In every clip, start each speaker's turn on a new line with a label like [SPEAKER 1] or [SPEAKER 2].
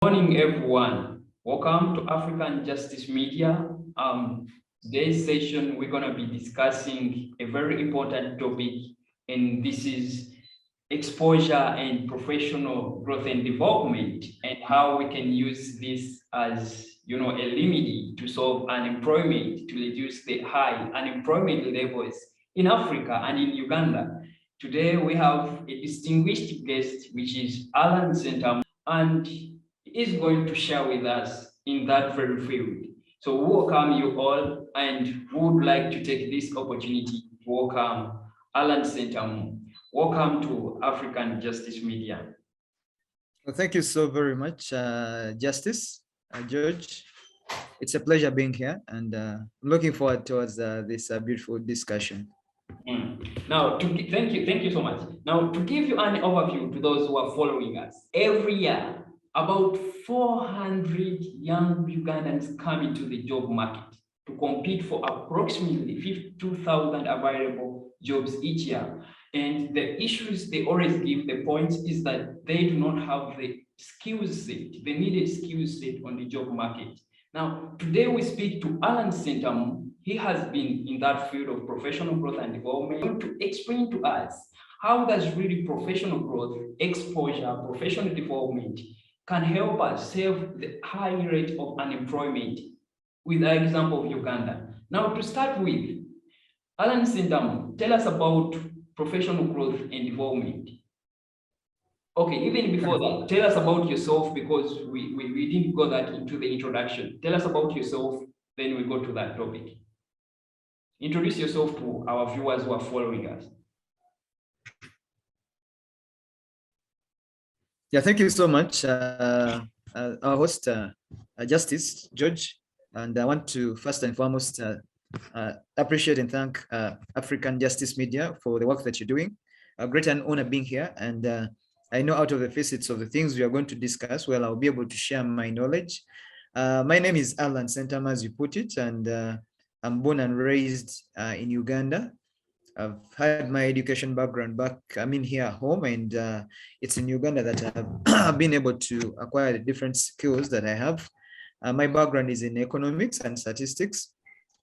[SPEAKER 1] Morning, everyone. Welcome to African Justice Media. Today's session, we're going to be discussing a very important topic, and this is exposure and professional growth and development, and how we can use this as a remedy to solve unemployment, to reduce the high unemployment levels in Africa and in Uganda. Today, we have a distinguished guest, which is Allan Sentamu, and is going to share with us in that very field. So we welcome you all, and would like to take this opportunity to welcome Allan Sentamu. Welcome to African Justice Media.
[SPEAKER 2] Well, thank you so very much, Justice, George. It's a pleasure being here, and looking forward towards this beautiful discussion.
[SPEAKER 1] Now, thank you so much. Now, to give you an overview to those who are following us, every year, about 400 young Ugandans come into the job market to compete for approximately 52,000 available jobs each year. And the issues they always give, the points is that they do not have the skill set, the needed skill set on the job market. Now, today we speak to Allan Sentamu. He has been in that field of professional growth and development to explain to us how does really professional growth, exposure, professional development can help us save the high rate of unemployment, with the example of Uganda. Now, to start with, Allan Sentamu, tell us about professional growth and development. Okay, even before that, tell us about yourself, because we didn't go that into the introduction. Tell us about yourself, then we go to that topic. Introduce yourself to our viewers who are following us.
[SPEAKER 2] Yeah, thank you so much, our host, Justice, George. And I want to first and foremost appreciate and thank African Justice Media for the work that you're doing. A great and honor being here. And I know out of the facets of the things we are going to discuss, well, I'll be able to share my knowledge. My name is Allan Sentamu, as you put it, and I'm born and raised in Uganda. I've had my education background back, here at home, and it's in Uganda that I've been able to acquire the different skills that I have. My background is in economics and statistics,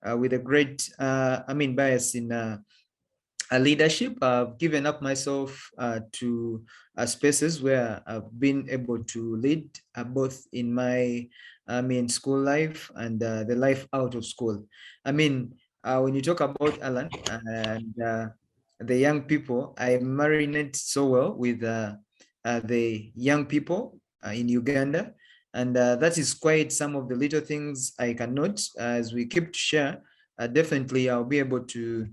[SPEAKER 2] with a great, bias in leadership. I've given up myself to spaces where I've been able to lead, both in my school life and the life out of school. When you talk about Allan and the young people, I marinate so well with the young people in Uganda. And that is quite some of the little things I can note as we keep to share. Definitely, I'll be able to,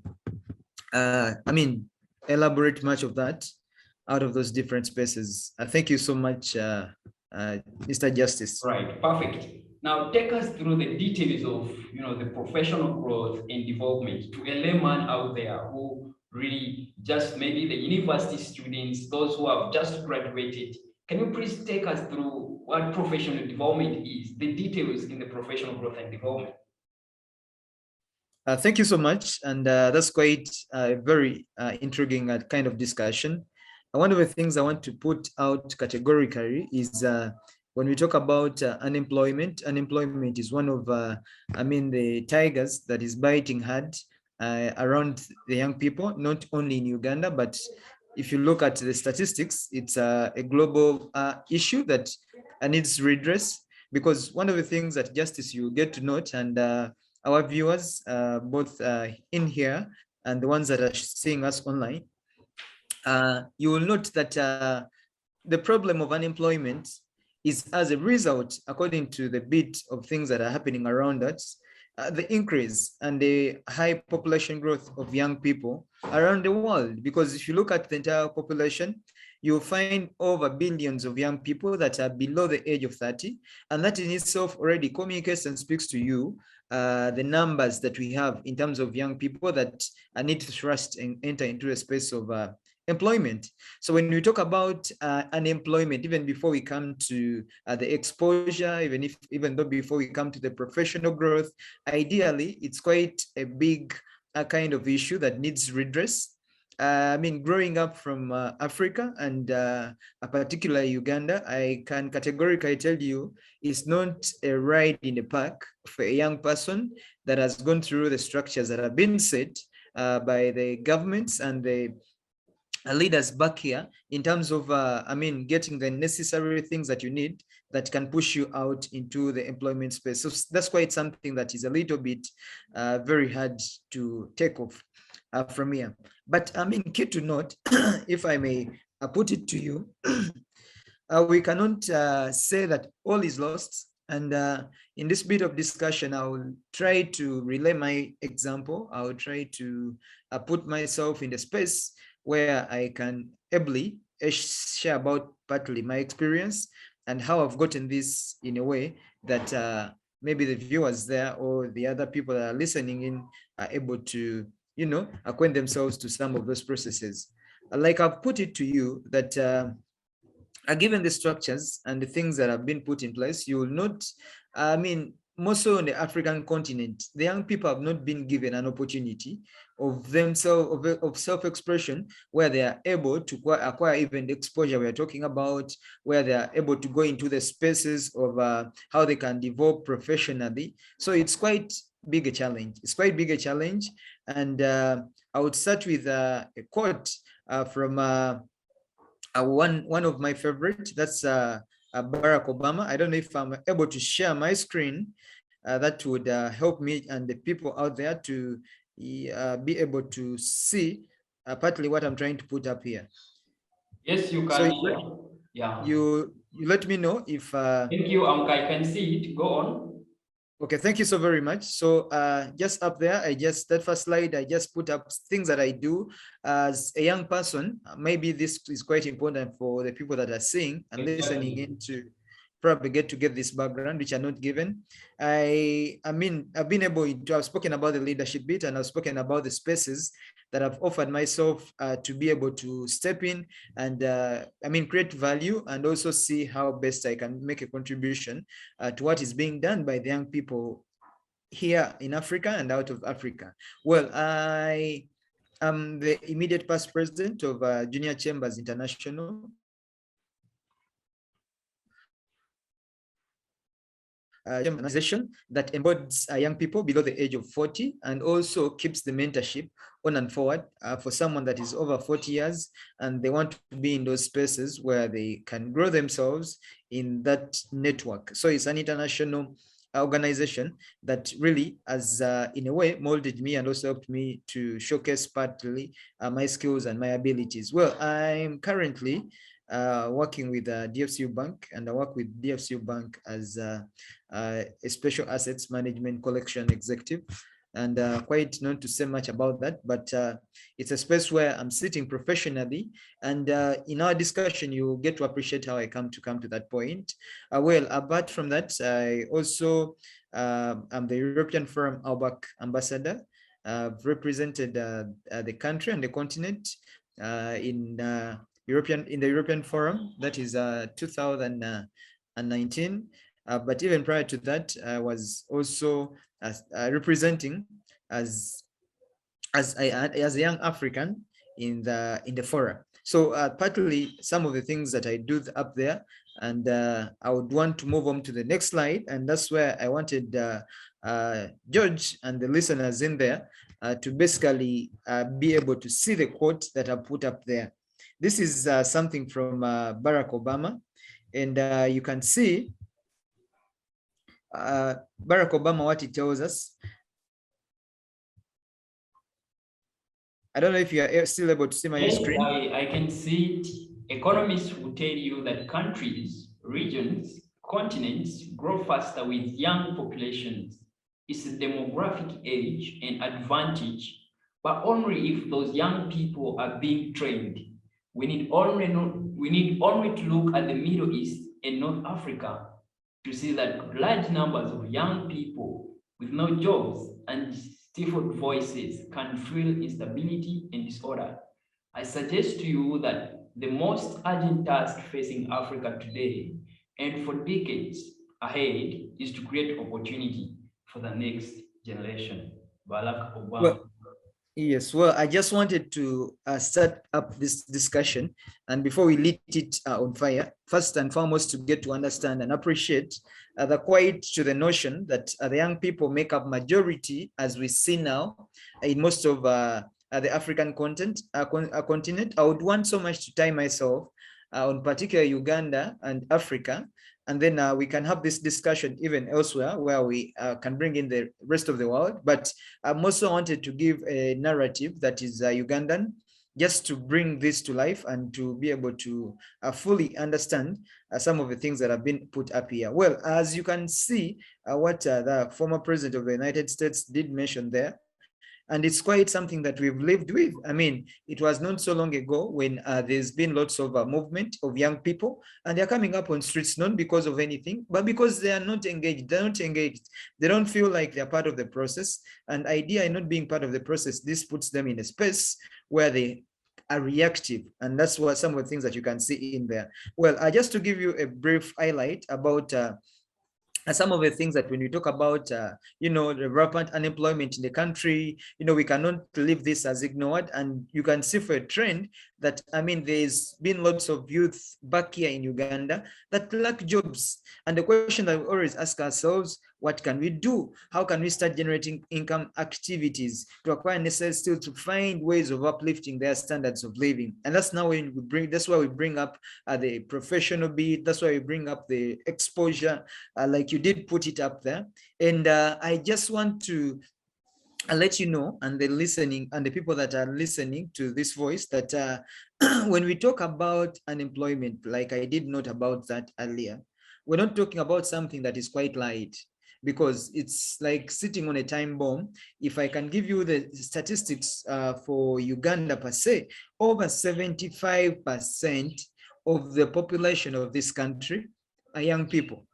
[SPEAKER 2] elaborate much of that out of those different spaces. Thank you so much, Mr. Justice.
[SPEAKER 1] Right, perfect. Now, take us through the details of the professional growth and development to a layman out there who really just maybe the university students, those who have just graduated. Can you please take us through what professional development is, the details in the professional growth and development?
[SPEAKER 2] Thank you so much. And that's quite a very intriguing kind of discussion. One of the things I want to put out categorically is when we talk about unemployment is one of, the tigers that is biting hard around the young people, not only in Uganda, but if you look at the statistics, it's a global issue that needs redress, because one of the things that Justice you get to note, and our viewers, both in here and the ones that are seeing us online, you will note that the problem of unemployment is as a result, according to the bit of things that are happening around us, the increase and the high population growth of young people around the world. Because if you look at the entire population, you'll find over billions of young people that are below the age of 30. And that in itself already communicates and speaks to you the numbers that we have in terms of young people that need to thrust and enter into a space of employment. So when we talk about unemployment, even before we come to the exposure, even though before we come to the professional growth, ideally, it's quite a big kind of issue that needs redress. I mean, growing up from Africa and particularly Uganda, I can categorically tell you it's not a ride in the park for a young person that has gone through the structures that have been set by the governments and the leaders back here in terms of, I mean, getting the necessary things that you need that can push you out into the employment space. So that's why it's something that is a little bit very hard to take off from here. But I mean, key to note, if I may put it to you, we cannot say that all is lost. And in this bit of discussion, I will try to relay my example. I will try to put myself in the space where I can ably share about partly my experience and how I've gotten this in a way that maybe the viewers there or the other people that are listening in are able to, you know, acquaint themselves to some of those processes. Like I've put it to you that given the structures and the things that have been put in place, you will not, I mean, more so on the African continent, the young people have not been given an opportunity of themselves, of self-expression, where they are able to acquire even the exposure we are talking about, where they are able to go into the spaces of how they can develop professionally. So it's quite big a challenge. It's quite big a challenge. And I would start with a quote from one of my favorites. That's Barack Obama. I don't know if I'm able to share my screen. That would help me and the people out there to be able to see partly what I'm trying to put up here.
[SPEAKER 1] Yes, you
[SPEAKER 2] So
[SPEAKER 1] can share. Yeah.
[SPEAKER 2] you let me know if
[SPEAKER 1] Thank you, I can see it. Go on.
[SPEAKER 2] okay, thank you so very much. So just up there, that first slide, I just put up things that I do as a young person. Maybe this is quite important for the people that are seeing and listening
[SPEAKER 1] Exactly.
[SPEAKER 2] in to probably get this background, which are not given. I mean, I've been able to, I've spoken about the leadership bit and I've spoken about the spaces that I've offered myself to be able to step in and I mean, create value and also see how best I can make a contribution to what is being done by the young people here in Africa and out of Africa. Well, I am the immediate past president of Junior Chambers International, organization that embodies young people below the age of 40 and also keeps the mentorship on and forward for someone that is over 40 years and they want to be in those spaces where they can grow themselves in that network. So it's an international organization that really has in a way molded me and also helped me to showcase partly my skills and my abilities. Well, I'm currently working with DFCU Bank, and I work with DFCU Bank as a special assets management collection executive, and quite not to say much about that, but it's a space where I'm sitting professionally, and in our discussion, you get to appreciate how I come to that point. Well, apart from that, I also am the European Forum AUBAC ambassador. I've represented the country and the continent in the European Forum, that is 2019. But even prior to that, I was also representing as as a young African in the forum. So partly some of the things that I do up there, and I would want to move on to the next slide, and that's where I wanted George and the listeners in there to basically be able to see the quote that I put up there. This is something from Barack Obama, and you can see Barack Obama, what he tells us. I don't know if you are still able to see my screen.
[SPEAKER 1] I can see it. Economists will tell you that countries, regions, continents grow faster with young populations. It's a demographic age and advantage, but only if those young people are being trained. We need only to look at the Middle East and North Africa to see that large numbers of young people with no jobs and stifled voices can feel instability and disorder. I suggest to you that the most urgent task facing Africa today and for decades ahead is to create opportunity for the next generation. Barack Obama.
[SPEAKER 2] Yes, well, I just wanted to start up this discussion. And before we lit it on fire, first and foremost, to get to understand and appreciate the quite to the notion that the young people make up majority, as we see now, in most of the African continent. I would want so much to tie myself on particular Uganda and Africa. And then we can have this discussion even elsewhere where we can bring in the rest of the world. But I'm also wanted to give a narrative that is Ugandan, just to bring this to life and to be able to fully understand some of the things that have been put up here. Well, as you can see, what the former president of the United States did mention there, and it's quite something that we've lived with. I mean, it was not so long ago when there's been lots of movement of young people, and they're coming up on streets not because of anything, but because they are not engaged. They're not engaged. They don't feel like they're part of the process. And idea in not being part of the process, this puts them in a space where they are reactive, and that's what some of the things that you can see in there. Well, just to give you a brief highlight about some of the things that when we talk about, the rampant unemployment in the country, we cannot leave this as ignored. And you can see for a trend that, I mean, there's been lots of youth back here in Uganda that lack jobs. And the question that we always ask ourselves, what can we do? How can we start generating income activities to acquire necessary skills to find ways of uplifting their standards of living? And that's now when that's why we bring up the professional bit. That's why we bring up the exposure, like you did put it up there. And I just want to let you know, and the listening and the people that are listening to this voice, that when we talk about unemployment, like I did note about that earlier, we're not talking about something that is quite light, because it's like sitting on a time bomb. If I can give you the statistics for Uganda per se, over 75% of the population of this country are young people.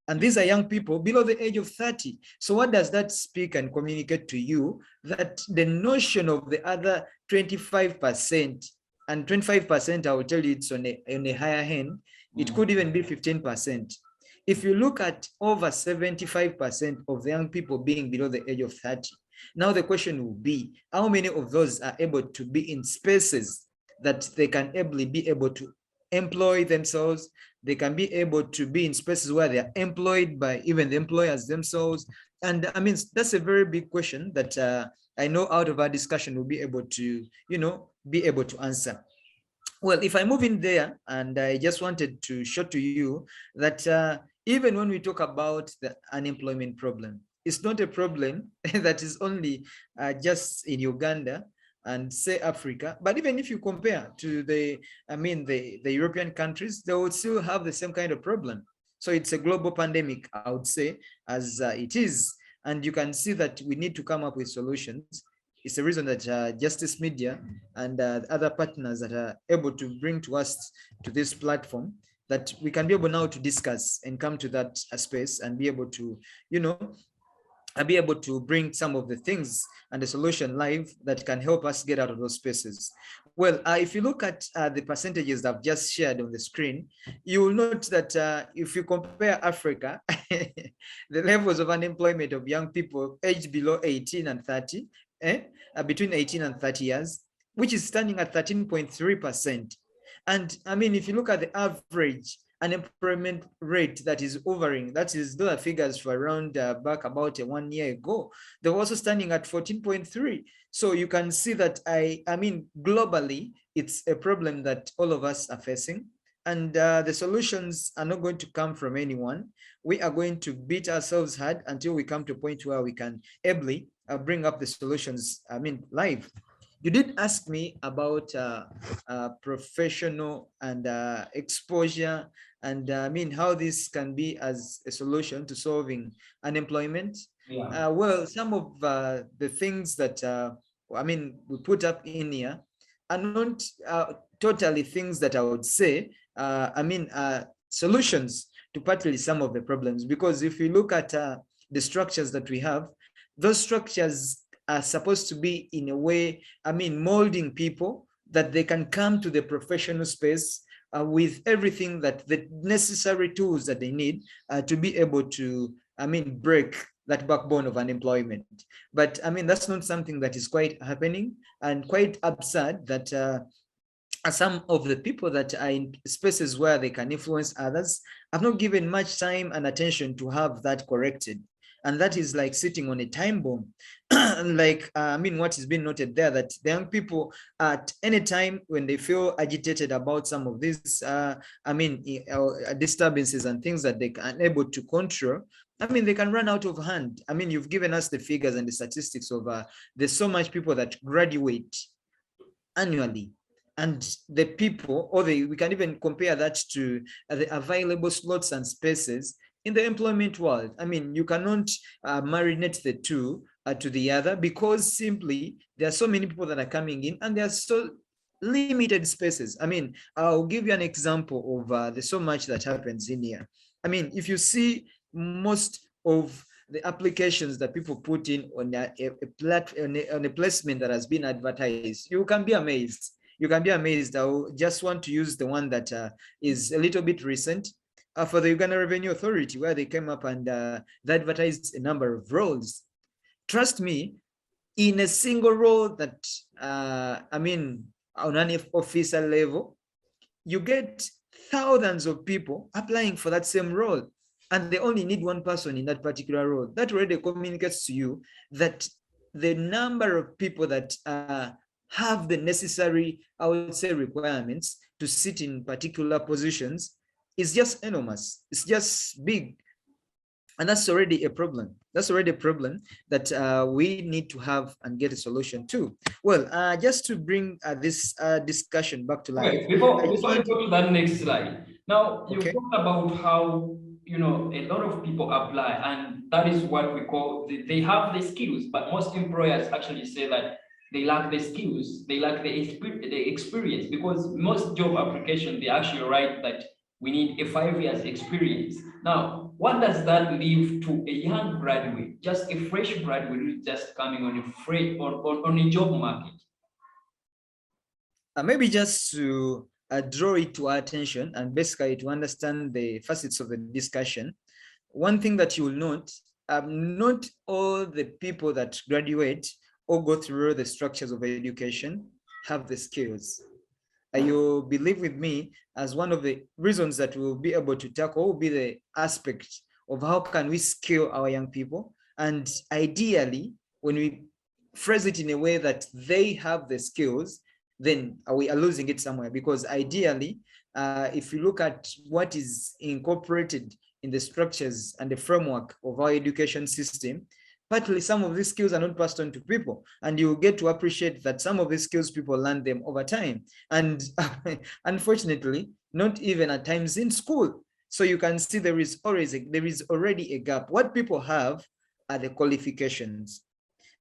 [SPEAKER 2] And these are young people below the age of 30. So what does that speak and communicate to you? That the notion of the other 25%, and 25%, I will tell you it's on a higher end, it could even be 15%. If you look at over 75% of the young people being below the age of 30, now the question will be, how many of those are able to be in spaces that they can be able to employ themselves? They can be able to be in spaces where they are employed by even the employers themselves. And I mean, that's a very big question that I know out of our discussion we'll be able to, be able to answer. Well, if I move in there, and I just wanted to show to you that even when we talk about the unemployment problem, it's not a problem that is only just in Uganda and say Africa, but even if you compare to the European countries, they would still have the same kind of problem. So it's a global pandemic, I would say, as it is. And you can see that we need to come up with solutions. It's the reason that Justice Media and other partners that are able to bring to us to this platform, that we can be able now to discuss and come to that space and be able to, be able to bring some of the things and the solution live that can help us get out of those spaces. Well, if you look at the percentages that I've just shared on the screen, you will note that if you compare Africa, the levels of unemployment of young people aged below 18 and 30, between 18 and 30 years, which is standing at 13.3%. And I mean, if you look at the average unemployment rate that is hovering, that is, those are figures for around back about 1 year ago, they were also standing at 14.3. So you can see that I mean, globally, it's a problem that all of us are facing. And the solutions are not going to come from anyone. We are going to beat ourselves hard until we come to a point where we can ably bring up the solutions, I mean, live. You did ask me about professional and exposure, and I mean, how this can be as a solution to solving unemployment.
[SPEAKER 1] Yeah.
[SPEAKER 2] Well, some of the things that I mean, we put up in here are not totally things that I would say, I mean, solutions to partly some of the problems, because if you look at the structures that we have, those structures are supposed to be in a way, I mean, molding people that they can come to the professional space with everything that the necessary tools that they need to be able to break that backbone of unemployment. But I mean, that's not something that is quite happening, and quite absurd that some of the people that are in spaces where they can influence others have not given much time and attention to have that corrected. And that is like sitting on a time bomb. Like, what has been noted there, that the young people at any time when they feel agitated about some of these, disturbances and things that they are unable to control, they can run out of hand. You've given us the figures and the statistics of there's so much people that graduate annually, and the people, we can even compare that to the available slots and spaces in the employment world. You cannot marinate the two to the other, because simply there are so many people that are coming in and there are so limited spaces. I'll give you an example of there's so much that happens in here. If you see most of the applications that people put in on a placement that has been advertised, you can be amazed. I just want to use the one that is a little bit recent, for the Uganda Revenue Authority, where they came up and they advertised a number of roles. Trust me, in a single role that, on an officer level, you get thousands of people applying for that same role, and they only need one person in that particular role. That already communicates to you that the number of people that have the necessary, I would say, requirements to sit in particular positions is just enormous. It's just big. And that's already a problem. That's already a problem that we need to have and get a solution to. Well, just to bring this discussion back to life.
[SPEAKER 1] Okay, before you go to that next slide, now you
[SPEAKER 2] Okay.
[SPEAKER 1] talked about how a lot of people apply, and that is what we call they have the skills, but most employers actually say that they lack the skills, they lack the experience, because most job application they actually write that we need a 5 years experience. Now, what does that leave to a young graduate, just a fresh graduate who's just coming on a job market?
[SPEAKER 2] Maybe just to draw it to our attention and basically to understand the facets of the discussion, one thing that you will note, not all the people that graduate or go through the structures of education have the skills. You believe with me, as one of the reasons that we'll be able to tackle will be the aspect of how can we skill our young people. And ideally, when we phrase it in a way that they have the skills, then we are losing it somewhere, because ideally, if you look at what is incorporated in the structures and the framework of our education system, partly some of these skills are not passed on to people, and you get to appreciate that some of these skills people learn them over time, and unfortunately not even at times in school. So you can see there is already a gap. What people have are the qualifications,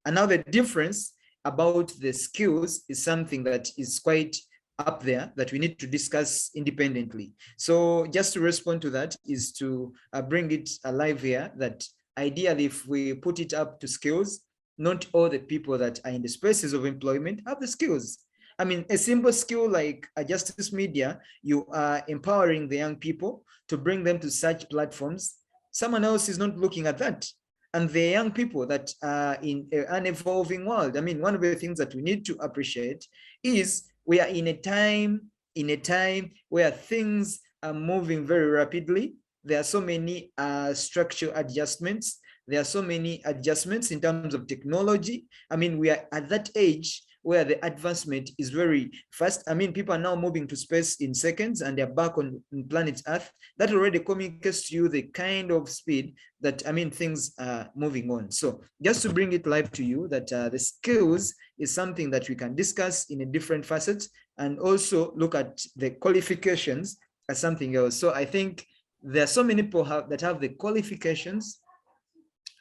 [SPEAKER 2] and now the difference about the skills is something that is quite up there that we need to discuss independently. So just to respond to that is to bring it alive here, that ideally, if we put it up to skills, not all the people that are in the spaces of employment have the skills. A simple skill like Justice Media, you are empowering the young people to bring them to such platforms. Someone else is not looking at that. And the young people that are in an evolving world. One of the things that we need to appreciate is we are in a time where things are moving very rapidly. There are so many structural adjustments. There are so many adjustments in terms of technology. We are at that age where the advancement is very fast. People are now moving to space in seconds, and they're back on planet Earth. That already communicates to you the kind of speed that, things are moving on. So just to bring it live to you, that the skills is something that we can discuss in a different facets, and also look at the qualifications as something else. So I think there are so many people that have the qualifications,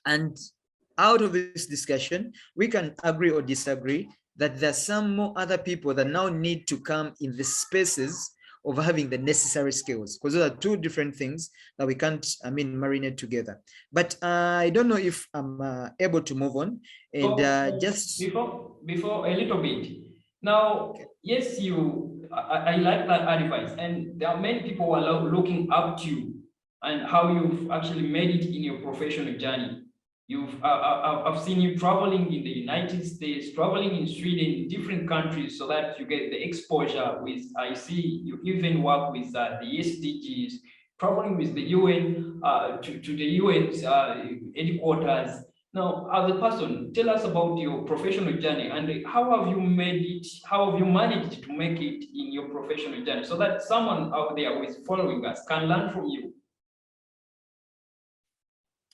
[SPEAKER 2] and out of this discussion, we can agree or disagree that there are some more other people that now need to come in the spaces of having the necessary skills, because those are two different things that we can't, marinate together. But I don't know if I'm able to move on, and just
[SPEAKER 1] before a little bit. Now, okay. Yes, I like that advice, and there are many people who are looking up to you and how you've actually made it in your professional journey. I've seen you traveling in the United States, traveling in Sweden, different countries, so that you get the exposure with. I see you even work with the SDGs, traveling with the UN to the UN's headquarters. Now, as a person, tell us about your professional journey and how have you made it, how have you managed to make it in your professional journey so that someone out there who is following us can learn from you.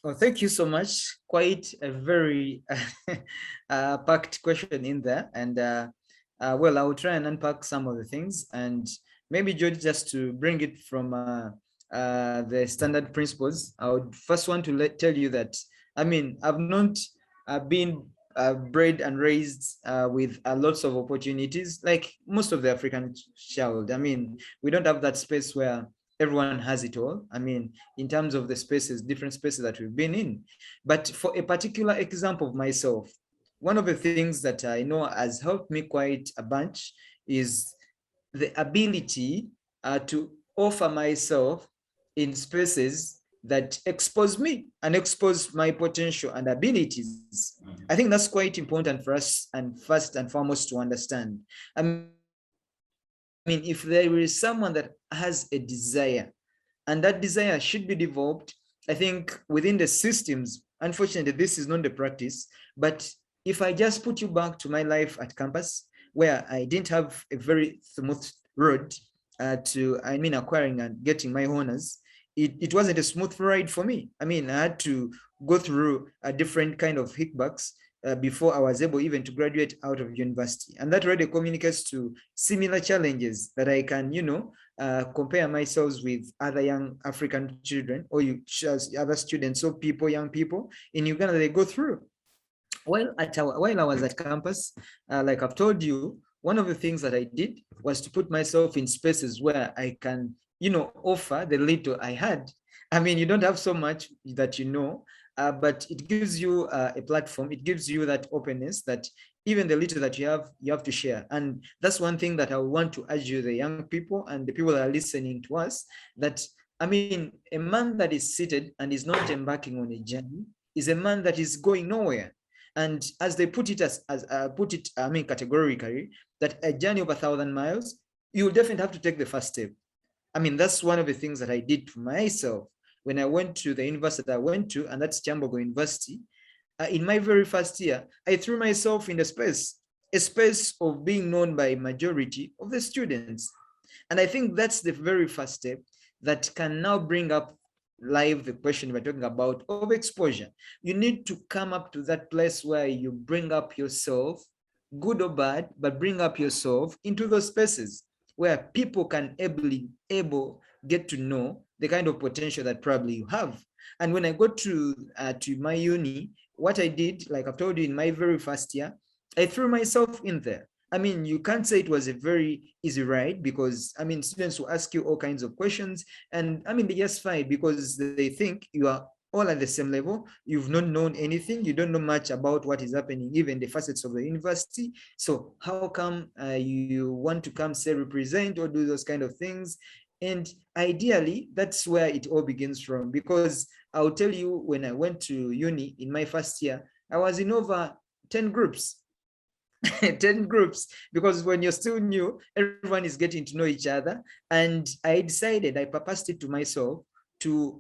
[SPEAKER 2] Oh, thank you so much. Quite a very packed question in there. And well, I will try and unpack some of the things. And maybe, George, just to bring it from the standard principles, I would first want to tell you that, I mean, I've not been bred and raised with lots of opportunities, like most of the African child. I mean, we don't have that space where everyone has it all. I mean, in terms of the spaces, different spaces that we've been in. But for a particular example of myself, one of the things that I know has helped me quite a bunch is the ability to offer myself in spaces that expose me and expose my potential and abilities. I think that's quite important for us, and first and foremost, to understand. I mean, if there is someone that has a desire, and that desire should be developed, I think within the systems, unfortunately, this is not the practice, but if I just put you back to my life at campus, where I didn't have a very smooth road acquiring and getting my honors, it wasn't a smooth ride for me. I mean, I had to go through a different kind of hitbacks before I was able even to graduate out of university. And that already communicates to similar challenges that I can, compare myself with other young African children or other students or young people in Uganda, they go through. While I was at campus, like I've told you, one of the things that I did was to put myself in spaces where I can, offer the little I had. I mean, you don't have so much that but it gives you a platform. It gives you that openness that even the little that you have to share. And that's one thing that I want to urge you, the young people and the people that are listening to us, that, I mean, a man that is seated and is not embarking on a journey is a man that is going nowhere. And as they put it categorically, that a journey of 1,000 miles, you will definitely have to take the first step. I mean, that's one of the things that I did for myself when I went to the university that I went to, and that's Chambogo University. In my very first year, I threw myself in a space of being known by majority of the students. And I think that's the very first step that can now bring up live the question we're talking about of exposure. You need to come up to that place where you bring up yourself, good or bad, but bring up yourself into those spaces where people can able get to know the kind of potential that probably you have. And when I got to my uni, what I did, like I've told you, in my very first year, I threw myself in there. I mean, you can't say it was a very easy ride because, I mean, students will ask you all kinds of questions, and I mean, they just fight because they think you are all at the same level. You've not known anything. You don't know much about what is happening, even the facets of the university. So how come you want to come, say, represent or do those kind of things? And ideally, that's where it all begins from, because I'll tell you, when I went to uni in my first year, I was in over 10 groups. 10 groups, because when you're still new, everyone is getting to know each other. And I purposed it to myself to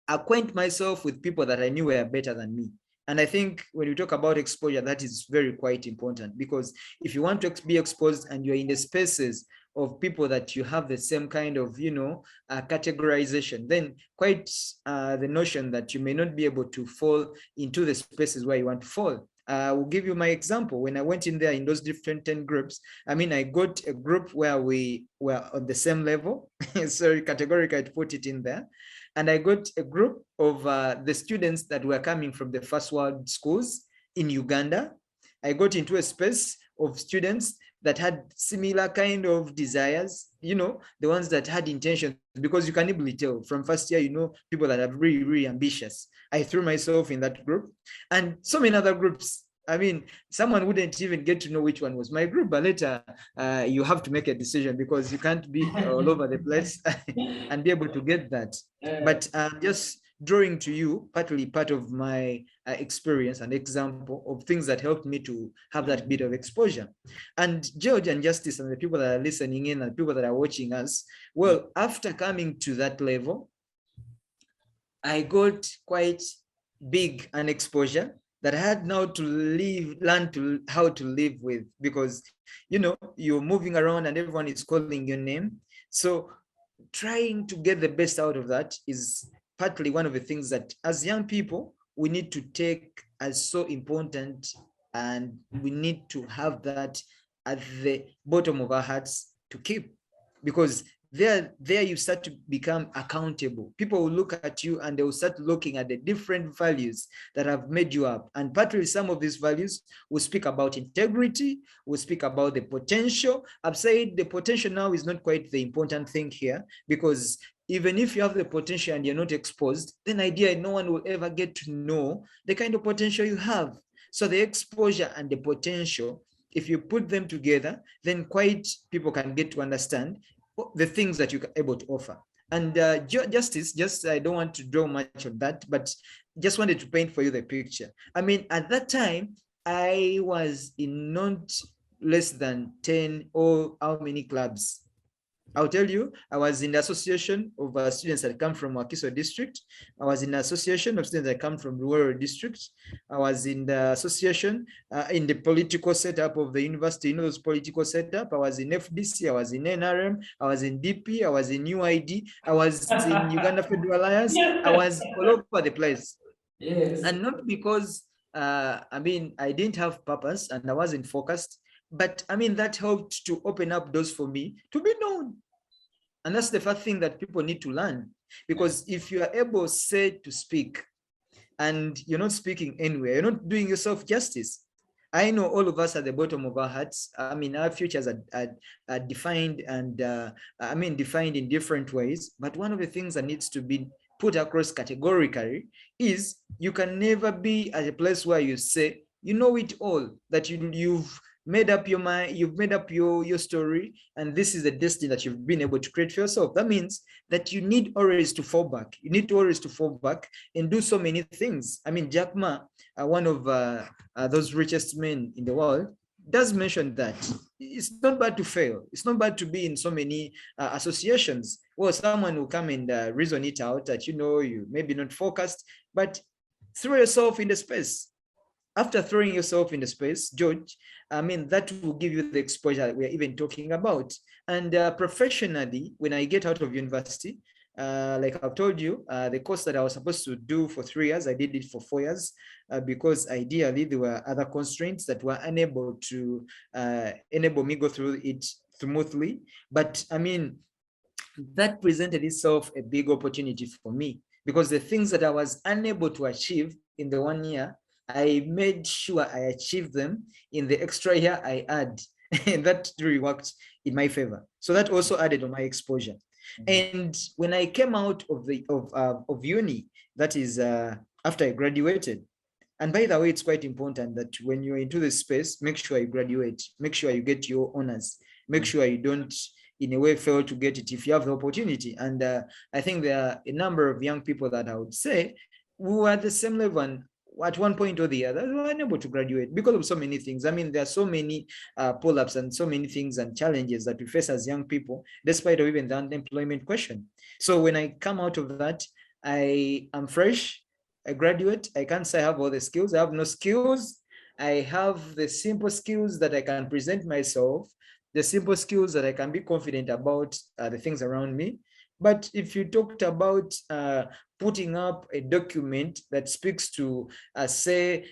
[SPEAKER 2] acquaint myself with people that I knew were better than me. And I think when we talk about exposure, that is quite important, because if you want to be exposed and you're in the spaces of people that you have the same kind of, categorization, then quite the notion that you may not be able to fall into the spaces where you want to fall. I will give you my example. When I went in there in those different 10 groups, I mean, I got a group where we were on the same level. So categorically, I'd put it in there. And I got a group of the students that were coming from the first world schools in Uganda. I got into a space of students that had similar kind of desires, the ones that had intentions, because you can easily tell from first year, people that are really, really ambitious. I threw myself in that group, and so many other groups I mean, someone wouldn't even get to know which one was my group, but later you have to make a decision because you can't be all over the place and be able to get that. But just drawing to you, partly part of my experience and example of things that helped me to have that bit of exposure. And George and Justice and the people that are listening in and people that are watching us, well, after coming to that level, I got quite big an exposure that I had now to learn to how to live with, because you're moving around and everyone is calling your name. So trying to get the best out of that is partly one of the things that as young people we need to take as so important, and we need to have that at the bottom of our hearts to keep, because there you start to become accountable. People will look at you and they will start looking at the different values that have made you up, and partly some of these values will speak about integrity, will speak about the potential. I've said the potential now is not quite the important thing here, because even if you have the potential and you're not exposed, then idea no one will ever get to know the kind of potential you have. So the exposure and the potential, if you put them together, then quite people can get to understand the things that you're able to offer. And Justice, just I don't want to draw much on that, but just wanted to paint for you the picture. I mean, at that time, I was in not less than 10 or how many clubs. I'll tell you, I was in the association of students that come from Wakiso district. I was in the association of students that come from Rural district. I was in the association in the political setup of the university, those political setup. I was in FDC, I was in NRM, I was in DP, I was in UID, I was in Uganda Federal Alliance. I was all over the place.
[SPEAKER 1] Yes.
[SPEAKER 2] And not because, I mean, I didn't have purpose and I wasn't focused, but I mean, that helped to open up doors for me to be known. And that's the first thing that people need to learn, because if you are able, say, to speak and you're not speaking anywhere, you're not doing yourself justice. I know all of us at the bottom of our hearts, I mean, our futures are defined and defined in different ways. But one of the things that needs to be put across categorically is you can never be at a place where you say, you know it all, that you've made up your mind, you've made up your story, and this is the destiny that you've been able to create for yourself. That means that you need always to fall back. You need to always to fall back and do so many things. I mean, Jack Ma, one of those richest men in the world, does mention that it's not bad to fail. It's not bad to be in so many associations. Well, someone will come and reason it out that, you maybe not focused, but throw yourself in the space. After throwing yourself in the space, George, I mean, that will give you the exposure that we're even talking about. And professionally, when I get out of university, like I've told you, the course that I was supposed to do for 3 years, I did it for 4 years because ideally there were other constraints that were unable to enable me go through it smoothly. But I mean, that presented itself a big opportunity for me, because the things that I was unable to achieve in the 1 year, I made sure I achieved them in the extra year I had, and that really worked in my favor. So that also added on my exposure. And when I came out of uni, that is after I graduated. And by the way, it's quite important that when you're into this space, make sure you graduate, make sure you get your honors, make sure you don't in a way fail to get it if you have the opportunity. And I think there are a number of young people that I would say who are at the same level and at one point or the other were unable to graduate because of so many things. I mean, there are so many pull-ups and so many things and challenges that we face as young people, despite of even the unemployment question. So when I come out of that, I am fresh, I graduate. I can't say I have all the skills. I have no skills. I have the simple skills that I can present myself, the simple skills that I can be confident about the things around me. But if you talked about putting up a document that speaks to, say,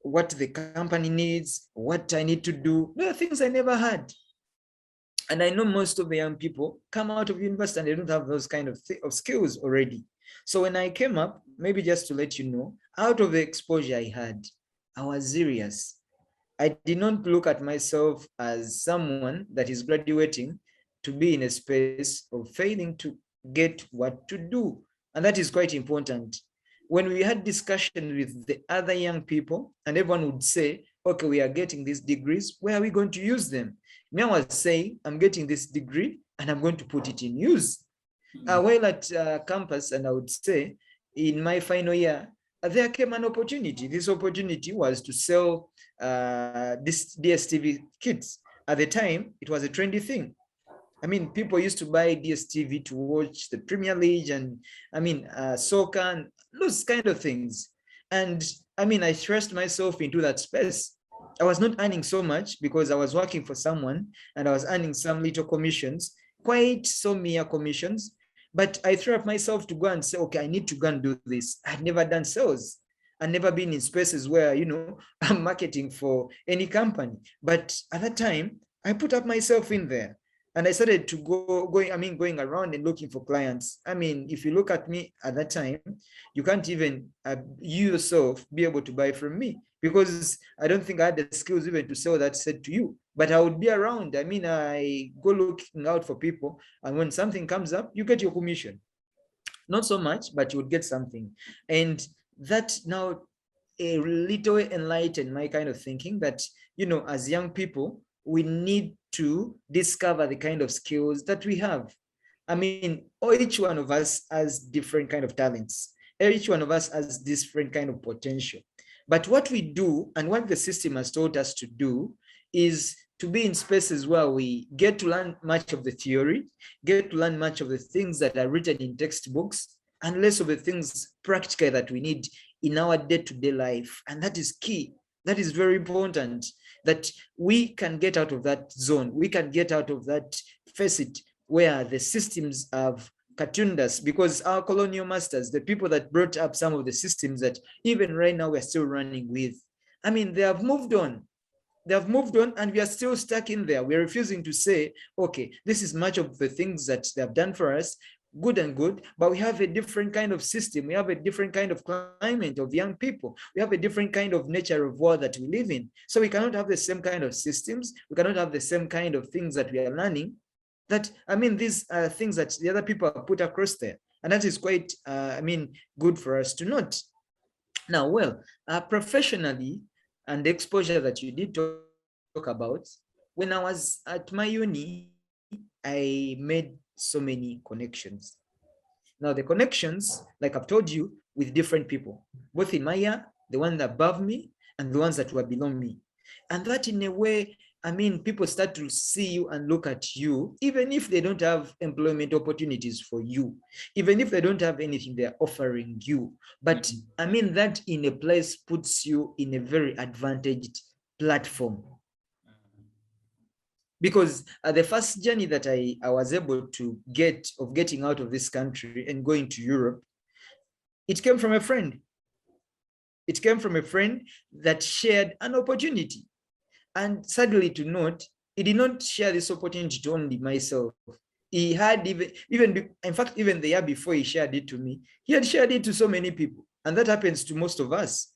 [SPEAKER 2] what the company needs, what I need to do, there are things I never had. And I know most of the young people come out of university and they don't have those kind of skills already. So when I came up, maybe just to let you know, out of the exposure I had, I was serious. I did not look at myself as someone that is graduating to be in a space of failing to get what to do. And that is quite important. When we had discussion with the other young people, and everyone would say, okay, we are getting these degrees, where are we going to use them? Me, I was saying, I'm getting this degree and I'm going to put it in use. While at campus, and I would say in my final year, there came an opportunity. This opportunity was to sell this DSTV kits. At the time, it was a trendy thing. I mean, people used to buy DSTV to watch the Premier League and soccer and those kind of things. And I mean, I thrust myself into that space. I was not earning so much because I was working for someone and I was earning some little commissions, quite some mere commissions. But I threw up myself to go and say, okay, I need to go and do this. I've never done sales. I've never been in spaces where, I'm marketing for any company. But at that time, I put up myself in there. And I started to going around and looking for clients. I mean, if you look at me at that time, you can't even you yourself be able to buy from me because I don't think I had the skills even to sell that set to you. But I would be around. I mean, I go looking out for people, and when something comes up, you get your commission. Not so much, but you would get something. And that now a little enlightened my kind of thinking that, as young people, we need to discover the kind of skills that we have. I mean, each one of us has different kind of talents. Each one of us has different kind of potential. But what we do and what the system has taught us to do is to be in spaces where we get to learn much of the theory, get to learn much of the things that are written in textbooks, and less of the things practical that we need in our day-to-day life. And that is key. That is very important, that we can get out of that zone. We can get out of that facet where the systems have cartooned us, because our colonial masters, the people that brought up some of the systems that even right now we're still running with, I mean, they have moved on. They have moved on and we are still stuck in there. We're refusing to say, okay, this is much of the things that they have done for us, good and good, but we have a different kind of system. We have a different kind of climate of young people. We have a different kind of nature of world that we live in. So we cannot have the same kind of systems. We cannot have the same kind of things that we are learning. That, I mean, these are things that the other people have put across there. And that is quite, good for us to note. Now, well, professionally, and the exposure that you did talk about, when I was at my uni, I made so many connections. Now, the connections, like I've told you, with different people, both in my year, the ones above me, and the ones that were below me. And that, in a way, I mean, people start to see you and look at you, even if they don't have employment opportunities for you, even if they don't have anything they're offering you. But I mean, that in a place puts you in a very advantaged platform. Because the first journey that I was able to get of getting out of this country and going to Europe, it came from a friend. It came from a friend that shared an opportunity. And sadly to note, he did not share this opportunity to only myself. He had in fact, even the year before he shared it to me, he had shared it to so many people. And that happens to most of us.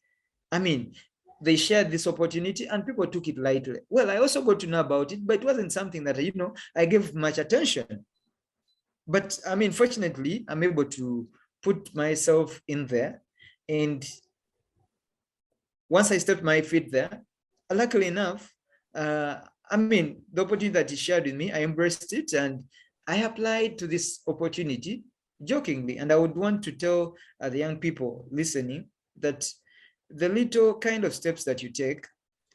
[SPEAKER 2] I mean, they shared this opportunity and people took it lightly. Well, I also got to know about it, but it wasn't something that, I gave much attention. But I mean, fortunately, I'm able to put myself in there. And once I stepped my feet there, luckily enough, I mean, the opportunity that he shared with me, I embraced it and I applied to this opportunity jokingly. And I would want to tell the young people listening that the little kind of steps that you take,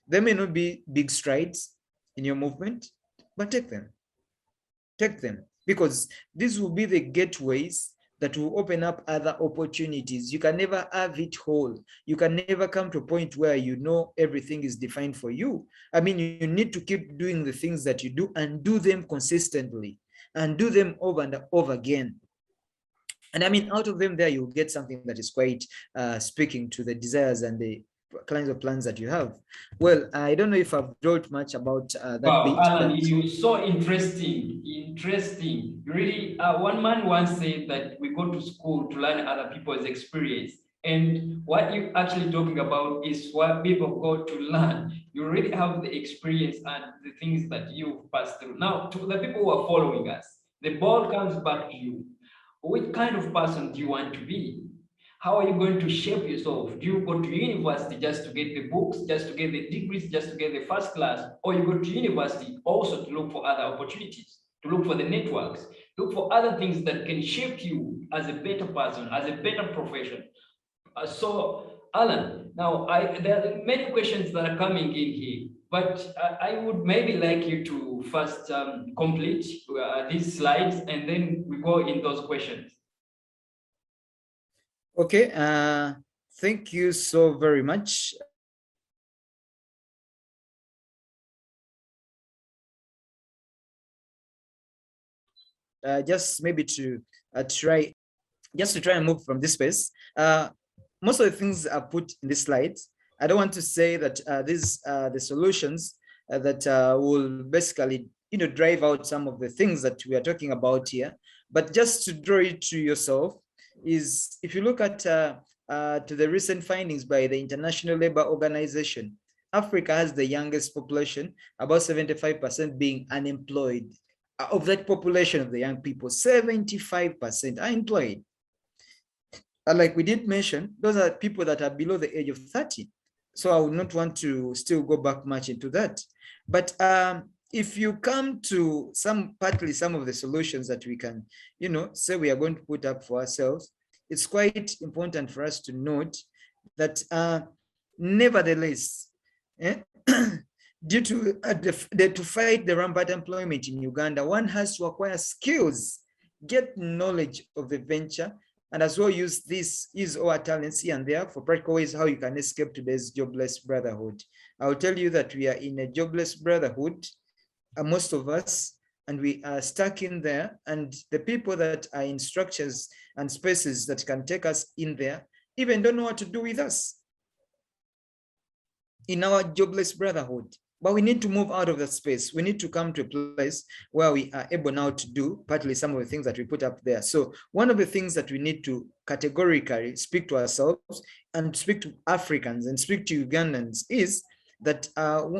[SPEAKER 2] they may not be big strides in your movement, but take them. Take them, because these will be the gateways that will open up other opportunities. You can never have it whole. You can never come to a point where everything is defined for you. I mean, you need to keep doing the things that you do and do them consistently and do them over and over again. And I mean, out of them there, you'll get something that is quite speaking to the desires and the kinds of plans that you have. Well, I don't know if I've wrote much about that
[SPEAKER 1] Wow,
[SPEAKER 2] bit.
[SPEAKER 1] Allan, you're so interesting. Interesting. You really, one man once said that we go to school to learn other people's experience. And what you're actually talking about is what people go to learn. You already have the experience and the things that you've passed through. Now, to the people who are following us, the ball comes back to you. Which kind of person do you want to be? How are you going to shape yourself? Do you go to university just to get the books, just to get the degrees, just to get the first class, or you go to university also to look for other opportunities, to look for the networks, look for other things that can shape you as a better person, as a better profession? So, Allan, now there are many questions that are coming in here, but I would maybe like you to first complete these slides, and then we go in those questions.
[SPEAKER 2] Okay, thank you so very much. Just maybe to try, just to try and move from this space. Most of the things are put in this slides. I don't want to say that these are the solutions that will basically, drive out some of the things that we are talking about here. But just to draw it to yourself is, if you look at to the recent findings by the International Labour Organization, Africa has the youngest population, about 75% being unemployed. Of that population of the young people, 75% are employed. And like we did mention, those are people that are below the age of 30. So I would not want to still go back much into that. But if you come to partly some of the solutions that we can, say we are going to put up for ourselves, it's quite important for us to note that nevertheless, due to fight the rampant employment in Uganda, one has to acquire skills, get knowledge of the venture, and as well use our talents here and there for practical ways how you can escape today's jobless brotherhood. I will tell you that we are in a jobless brotherhood, most of us, and we are stuck in there, and the people that are in structures and spaces that can take us in there even don't know what to do with us in our jobless brotherhood. But we need to move out of that space. We need to come to a place where we are able now to do partly some of the things that we put up there. So one of the things that we need to categorically speak to ourselves and speak to Africans and speak to Ugandans is that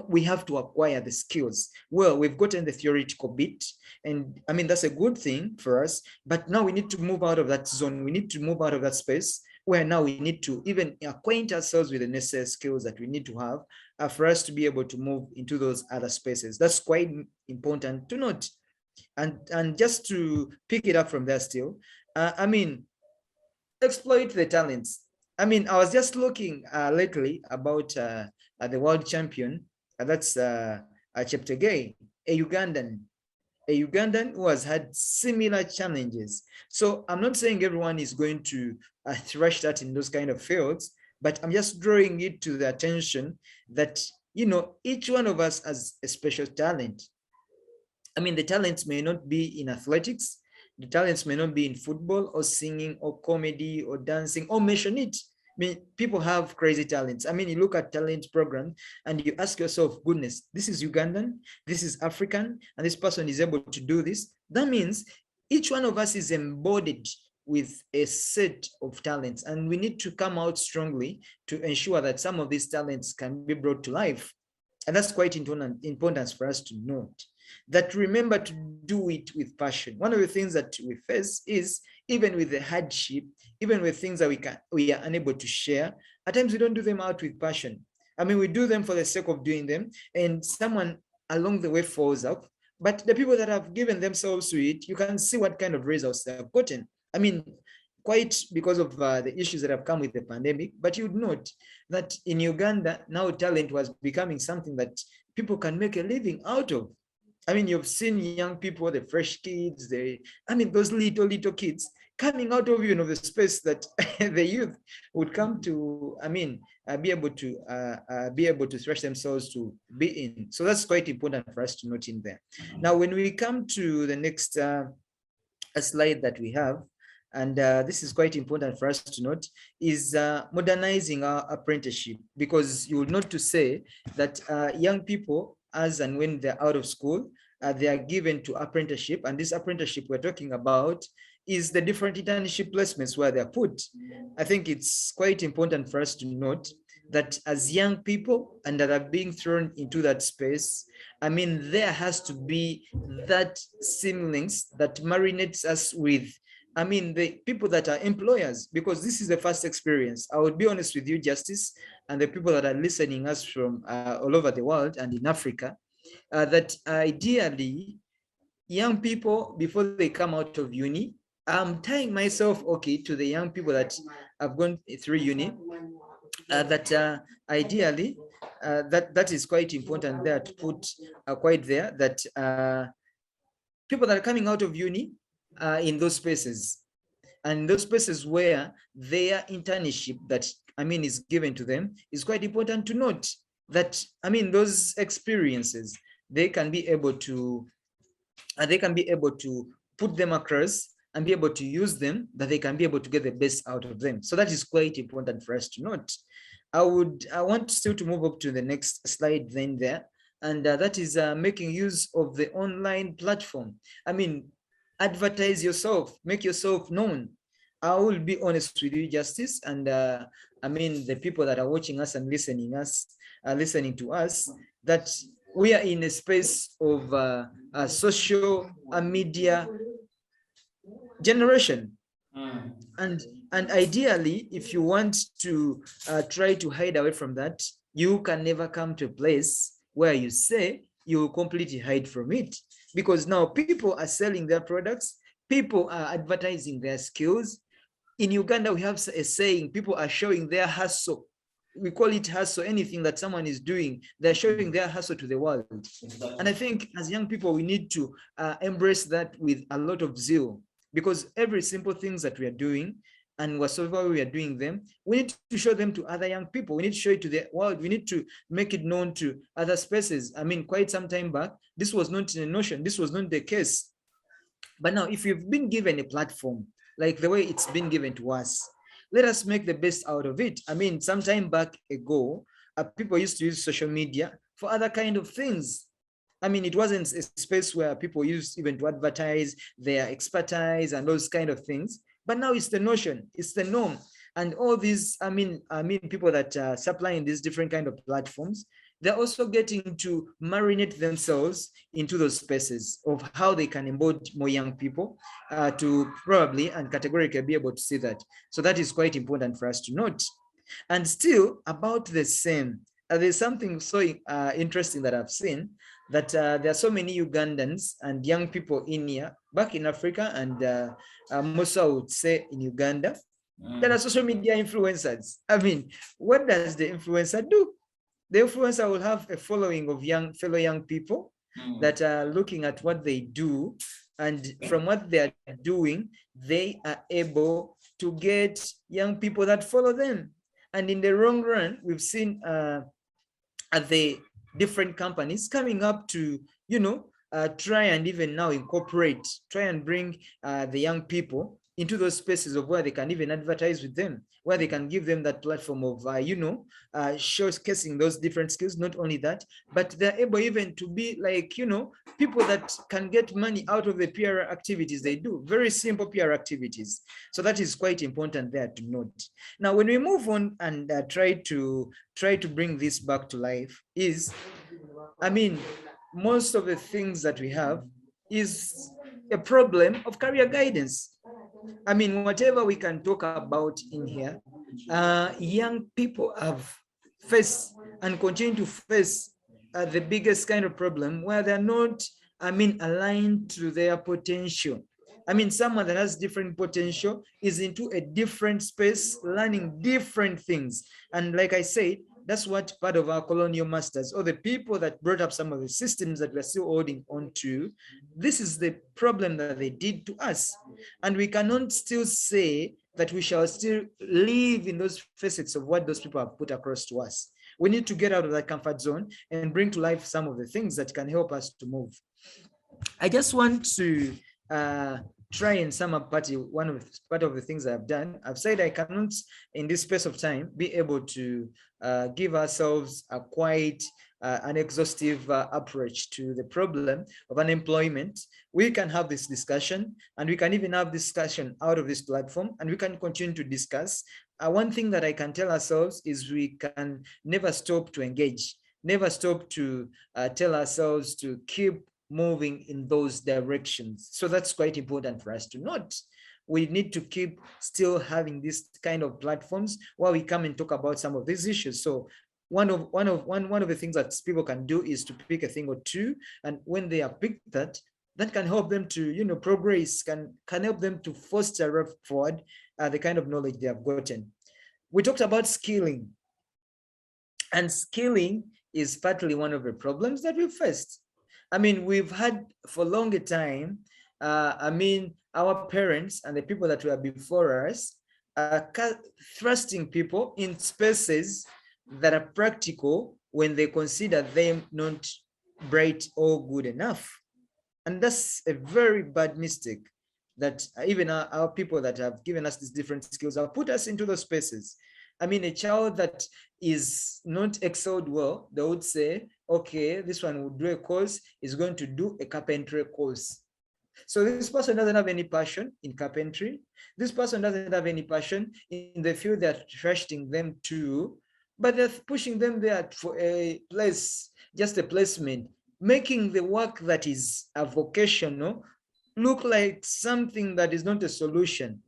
[SPEAKER 2] we have to acquire the skills. Well, we've gotten the theoretical bit, and I mean, that's a good thing for us, but now we need to move out of that zone. We need to move out of that space where now we need to even acquaint ourselves with the necessary skills that we need to have for us to be able to move into those other spaces. That's quite important to note. And just to pick it up from there still, I mean, exploit the talents. I mean, I was just looking lately about the world champion, that's Cheptegei, a Ugandan who has had similar challenges. So I'm not saying everyone is going to thrash that in those kind of fields, but I'm just drawing it to the attention that, each one of us has a special talent. I mean, the talents may not be in athletics, the talents may not be in football or singing or comedy or dancing or mention it. I mean, people have crazy talents. I mean, you look at talent program and you ask yourself, goodness, this is Ugandan, this is African, and this person is able to do this. That means each one of us is embodied with a set of talents, and we need to come out strongly to ensure that some of these talents can be brought to life. And that's quite important for us to note. That remember to do it with passion. One of the things that we face is, even with the hardship, even with things that we are unable to share, at times we don't do them out with passion. I mean, we do them for the sake of doing them, and someone along the way falls up. But the people that have given themselves to it, you can see what kind of results they have gotten. I mean, quite because of the issues that have come with the pandemic, but you'd note that in Uganda, now talent was becoming something that people can make a living out of. I mean, you've seen young people, the fresh kids, those little kids coming out of, the space that the youth would come to, be able to thresh themselves to be in. So that's quite important for us to note in there. Now, when we come to the next slide that we have, and this is quite important for us to note, is modernizing our apprenticeship, because you would note to say that young people, as and when they're out of school, they are given to apprenticeship, and this apprenticeship we're talking about is the different internship placements where they're put. I think it's quite important for us to note that as young people and that are being thrown into that space, I mean, there has to be that seamless that marinates us with I mean, the people that are employers, because this is the first experience. I would be honest with you, Justice, and the people that are listening us from all over the world and in Africa, that ideally, young people, before they come out of uni, I'm tying myself, okay, to the young people that have gone through uni, that ideally, that is quite important there to put quite there, that people that are coming out of uni in those spaces, and those spaces where their internship that is given to them is quite important to note that those experiences they can be able to put them across and be able to use them, that they can be able to get the best out of them. So that is quite important for us to note. I want still to move up to the next slide then there, and that is making use of the online platform. Advertise yourself, make yourself known. I will be honest with you, Justice, and the people that are watching us and listening to us, that we are in a space of social media generation. And ideally, if you want to try to hide away from that, you can never come to a place where you say you will completely hide from it, because now people are selling their products, people are advertising their skills. In Uganda, we have a saying, people are showing their hustle. We call it hustle. Anything that someone is doing, they're showing their hustle to the world. And I think as young people, we need to embrace that with a lot of zeal, because every simple things that we are doing and whatsoever we are doing them, we need to show them to other young people. We need to show it to the world. We need to make it known to other spaces. Quite some time back, this was not in a notion. This was not the case. But now, if you've been given a platform, like the way it's been given to us, let us make the best out of it. Some time back ago, people used to use social media for other kind of things. It wasn't a space where people used even to advertise their expertise and those kind of things. But now it's the notion, it's the norm. And all these, people that are supplying these different kind of platforms, they're also getting to marinate themselves into those spaces of how they can embody more young people to probably and categorically be able to see that. So that is quite important for us to note. And still about the same, there's something so interesting that I've seen, that there are so many Ugandans and young people in here, back in Africa, and most I would say in Uganda, that are social media influencers. What does the influencer do? The influencer will have a following of fellow young people that are looking at what they do, and from what they are doing, they are able to get young people that follow them. And in the long run, we've seen the different companies coming up to, try and even now incorporate, try and bring the young people into those spaces of where they can even advertise with them, where they can give them that platform of, showcasing those different skills. Not only that, but they're able even to be like, people that can get money out of the PR activities they do, very simple PR activities. So that is quite important there to note. Now, when we move on and try to bring this back to life is, most of the things that we have is a problem of career guidance. Whatever we can talk about in here, young people have faced and continue to face the biggest kind of problem where they're not, aligned to their potential. Someone that has different potential is into a different space, learning different things. And like I said, that's what part of our colonial masters, or the people that brought up some of the systems that we're still holding on to, this is the problem that they did to us. And we cannot still say that we shall still live in those facets of what those people have put across to us. We need to get out of that comfort zone and bring to life some of the things that can help us to move. I just want to try and sum up part of the things I've done. I've said I cannot, in this space of time, be able to give ourselves a quite an exhaustive approach to the problem of unemployment. We can have this discussion, and we can even have discussion out of this platform, and we can continue to discuss. One thing that I can tell ourselves is we can never stop to engage, never stop to tell ourselves to keep moving in those directions. So that's quite important for us to note. we need to keep still having this kind of platforms where we come and talk about some of these issues. So one of the things that people can do is to pick a thing or two, and when they have picked that, that can help them to, you know, progress, can help them to foster forward the kind of knowledge they have gotten. We talked about skilling, and skilling is partly one of the problems that we faced. I mean, we've had for a longer time, I mean, our parents and the people that were before us are thrusting people in spaces that are practical when they consider them not bright or good enough. And that's a very bad mistake that even our people that have given us these different skills have put us into those spaces. I mean, a child that is not excelled well, they would say, okay, this one will do a course, is going to do a carpentry course. So this person doesn't have any passion in carpentry. This person doesn't have any passion in the field they're trusting them to, but they're pushing them there for a place, just a placement, making the work that is a vocational look like something that is not a solution.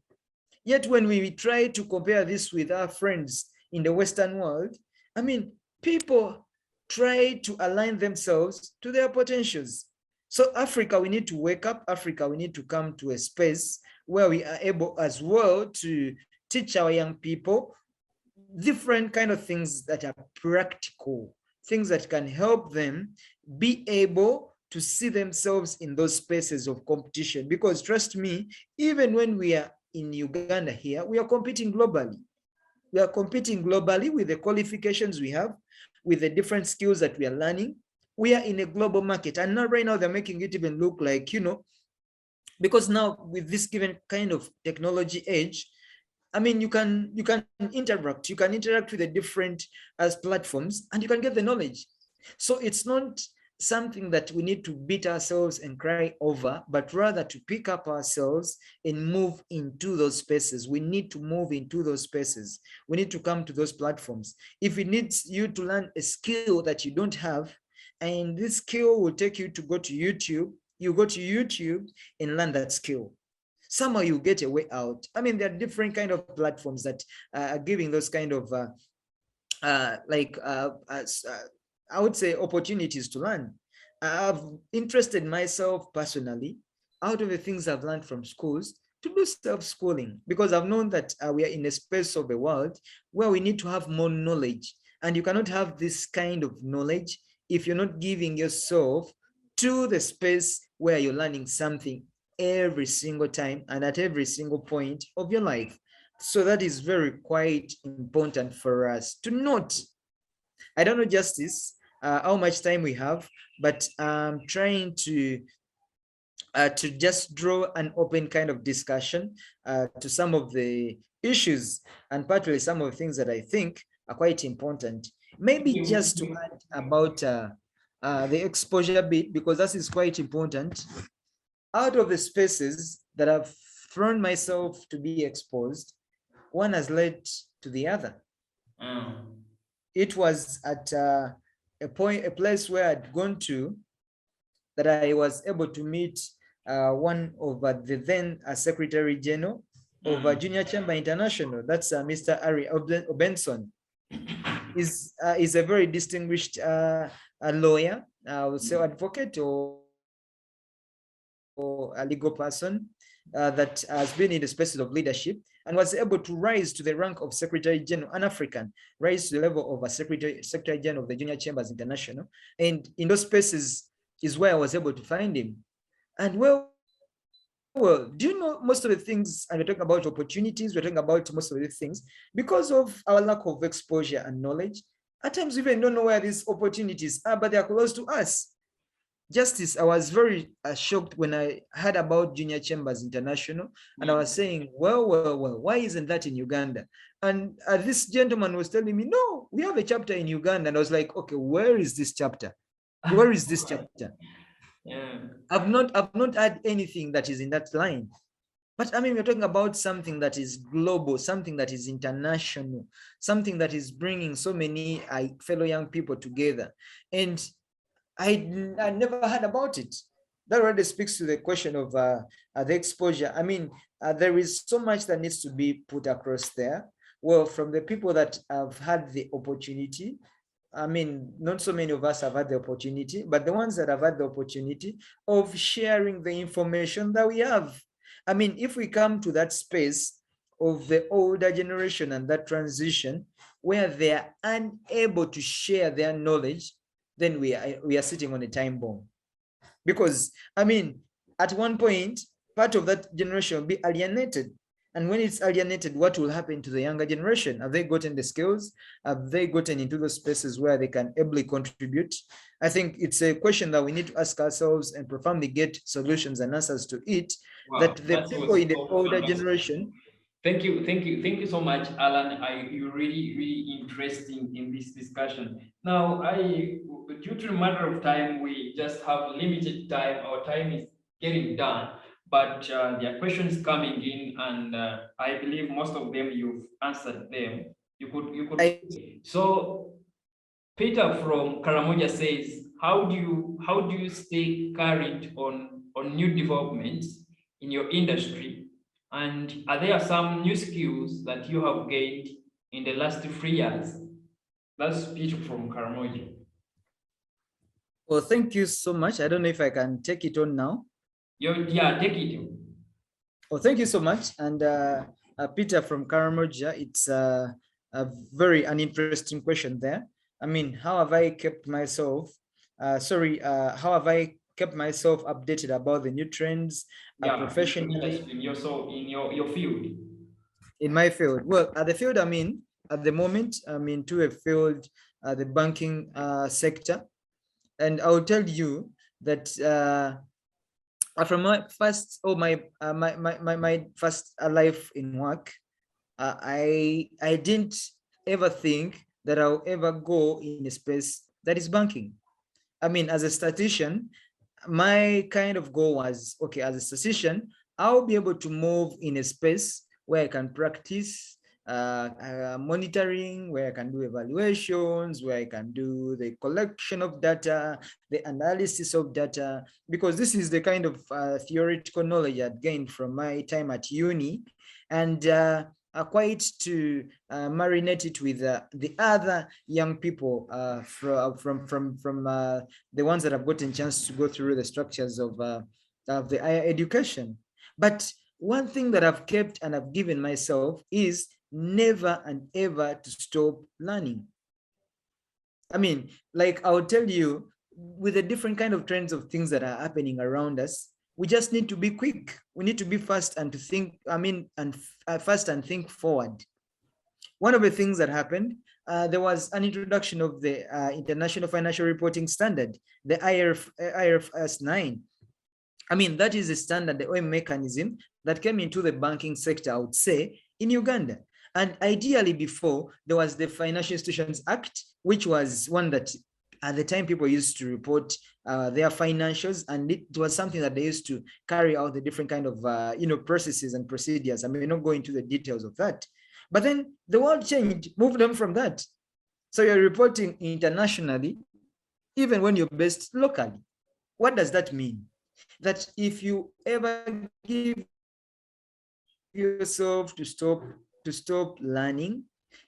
[SPEAKER 2] Yet when we try to compare this with our friends in the Western world, I mean, people try to align themselves to their potentials. So Africa, we need to wake up. Africa, we need to come to a space where we are able as well to teach our young people different kind of things that are practical, things that can help them be able to see themselves in those spaces of competition. Because trust me, even when we are in Uganda here, we are competing globally. We are competing globally with the qualifications we have, with the different skills that we are learning. We are in a global market. And now right now they're making it even look like, you know, because now with this given kind of technology age, I mean, you can interact with the different as platforms, and you can get the knowledge. So it's not something that we need to beat ourselves and cry over, but rather to pick up ourselves and move into those spaces. We need to move into those spaces. We need to come to those platforms. If it needs you to learn a skill that you don't have, and this skill will take you to go to YouTube, you go to YouTube and learn that skill. Somehow you get a way out. I mean, there are different kind of platforms that are giving those kind of I would say opportunities to learn. I've interested myself personally out of the things I've learned from schools to do self-schooling, because I've known that we are in a space of the world where we need to have more knowledge, and you cannot have this kind of knowledge if you're not giving yourself to the space where you're learning something every single time and at every single point of your life. So that is very quite important for us to note. I don't know, Justice, how much time we have, but I'm trying to just draw an open kind of discussion to some of the issues and partly some of the things that I think are quite important. Maybe just to add about the exposure bit, because that is quite important. Out of the spaces that I've thrown myself to be exposed, one has led to the other. It was at a place where I'd gone to, that I was able to meet one of the then Secretary General of Junior Chamber International. That's Mr. Ari Obenson. Is a very distinguished lawyer, I would say advocate or a legal person that has been in the spaces of leadership and was able to rise to the rank of Secretary General, an African, rise to the level of a Secretary General of the Junior Chambers International. And in those spaces is where I was able to find him. And well, do you know most of the things, and we're talking about opportunities, we're talking about most of the things, because of our lack of exposure and knowledge, at times we even don't know where these opportunities are, but they are close to us. Justice, I was very shocked when I heard about Junior Chambers International, and I was saying, well, why isn't that in Uganda? And this gentleman was telling me, no, we have a chapter in Uganda. And I was like, okay, where is this chapter? Where is this chapter? Yeah. I've not had anything that is in that line. But I mean, we're talking about something that is global, something that is international, something that is bringing so many fellow young people together. And I never heard about it. that already speaks to the question of the exposure. I mean, there is so much that needs to be put across there. Well, from the people that have had the opportunity, I mean, not so many of us have had the opportunity, but the ones that have had the opportunity of sharing the information that we have. I mean, if we come to that space of the older generation and that transition where they are unable to share their knowledge, then we are sitting on a time bomb. Because, I mean, at one point, part of that generation will be alienated. And when it's alienated, what will happen to the younger generation? Have they gotten the skills? Have they gotten into those spaces where they can ably contribute? I think it's a question that we need to ask ourselves and profoundly get solutions and answers to it.
[SPEAKER 1] Wow,
[SPEAKER 2] That the
[SPEAKER 1] that
[SPEAKER 2] people
[SPEAKER 1] was
[SPEAKER 2] in the
[SPEAKER 1] so
[SPEAKER 2] older
[SPEAKER 1] fantastic.
[SPEAKER 2] generation.
[SPEAKER 1] Thank you so much, Alan. You're really interesting in this discussion. Now, due to the matter of time, we just have limited time. Our time is getting done, but there are questions coming in, and I believe most of them you've answered them. You could. So Peter from Karamoja says, how do you stay current on new developments in your industry? And are there some new skills that you have gained in the last 3 years? That's Peter from Karamoja.
[SPEAKER 2] Well, thank you so much. I don't know if I can take it on now.
[SPEAKER 1] Yeah, take it.
[SPEAKER 2] Oh, thank you so much. And Peter from Karamoja, it's a very an interesting question there. I mean, how have I kept myself, how have I kept myself updated about the new trends
[SPEAKER 1] In your
[SPEAKER 2] professionally
[SPEAKER 1] industry, in your field.
[SPEAKER 2] in my field? Well, at the field I'm in, at the moment, I'm into a field, the banking sector. And I'll tell you that from my first, my first life in work, I didn't ever think that I'll ever go in a space that is banking. I mean, as a statistician, my kind of goal was, okay, as a statistician, I'll be able to move in a space where I can practice monitoring, where I can do evaluations, where I can do the collection of data, the analysis of data, because this is the kind of theoretical knowledge I'd gained from my time at uni. And quite to marinate it with the other young people from the ones that have gotten a chance to go through the structures of the higher education. But one thing that I've kept and I've given myself is never and ever to stop learning. I mean, like I'll tell you, with the different kind of trends of things that are happening around us, we just need to be quick. We need to be fast and to think, fast and think forward. One of the things that happened, there was an introduction of the International Financial Reporting Standard, the IFRS 9. I mean, that is a standard, the OM mechanism that came into the banking sector, I would say, in Uganda. And ideally before, there was the Financial Institutions Act, which was one that at the time people used to report their financials, and it was something that they used to carry out the different kind of processes and procedures. I may not go into the details of that, but then the world changed, moved on from that. So you're reporting internationally, even when you're based locally. What does that mean? That if you ever give yourself to stop learning,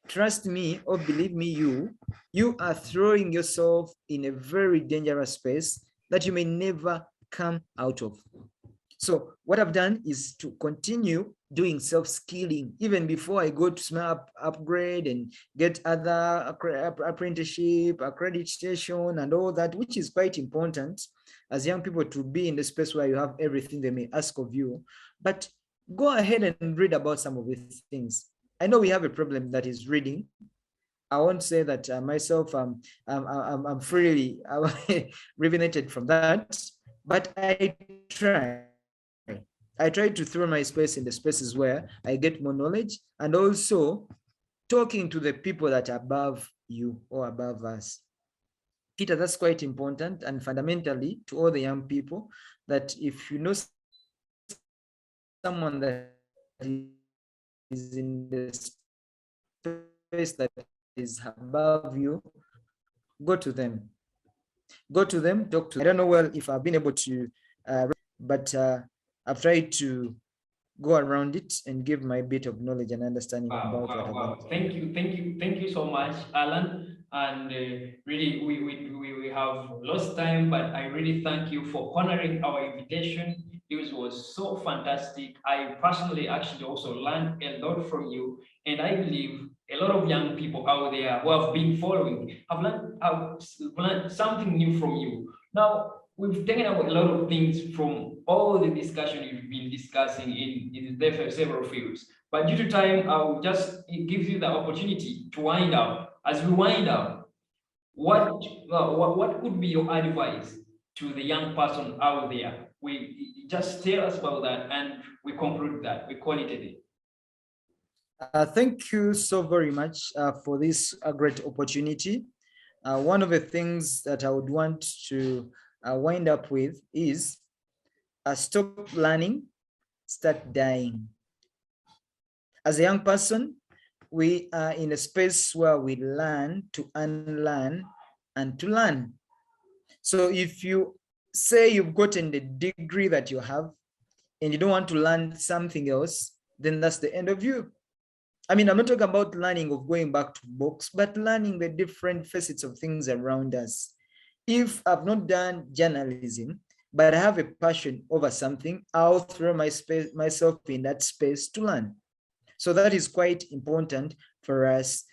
[SPEAKER 2] trust me or believe me, you are throwing yourself in a very dangerous space that you may never come out of. So what I've done is to continue doing self-skilling even before I go to my upgrade and get other apprenticeship, accreditation, and all that, which is quite important as young people to be in the space where you have everything they may ask of you. But go ahead and read about some of these things. I know we have a problem that is reading. I won't say that myself, I'm freely revenated from that, but I try. I try to throw my space in the spaces where I get more knowledge, and also talking to the people that are above you or above us. Peter, that's quite important, and fundamentally to all the young people, that if you know someone that is in the space that is above you, go to them, talk to them. I don't know well if I've been able to but I've tried to go around it and give my bit of knowledge and understanding
[SPEAKER 1] Wow,
[SPEAKER 2] about what
[SPEAKER 1] wow,
[SPEAKER 2] I've
[SPEAKER 1] wow.
[SPEAKER 2] understood.
[SPEAKER 1] Thank you so much, Alan. And really, we have lost time, but I really thank you for honoring our invitation. It was so fantastic. I personally actually also learned a lot from you, and I believe a lot of young people out there who have been following have learned something new from you. Now, we've taken out a lot of things from all the discussion you've been discussing in the several fields. But due to time, I'll just give you the opportunity to wind up. As we wind up, what could be your advice to the young person out there? We just tell us about that, and we conclude that. We call it a day.
[SPEAKER 2] Thank you so very much for this great opportunity. One of the things that I would want to wind up with is stop learning, start dying. As a young person, we are in a space where we learn to unlearn and to learn. So if you say you've gotten the degree that you have and you don't want to learn something else, then that's the end of you. I mean, I'm not talking about learning of going back to books, but learning the different facets of things around us. If I've not done journalism, but I have a passion over something, I'll throw myself in that space to learn. So that is quite important for us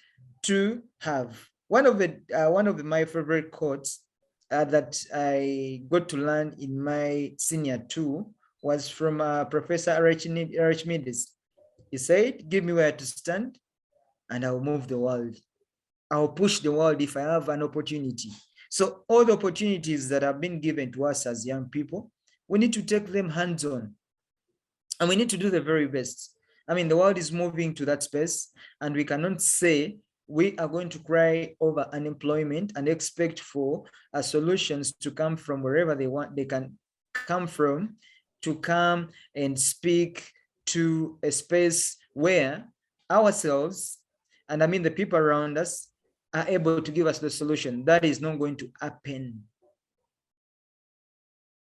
[SPEAKER 2] to have. One of my favorite quotes that I got to learn in my senior two was from Professor Archimedes. He said, "Give me where to stand, and I'll move the world. I'll push the world if I have an opportunity." So all the opportunities that have been given to us as young people, we need to take them hands-on, and we need to do the very best. I mean, the world is moving to that space, and we cannot say we are going to cry over unemployment and expect for solutions to come from wherever they can come from, to come and speak to a space where ourselves, and I mean the people around us, are able to give us the solution. That is not going to happen.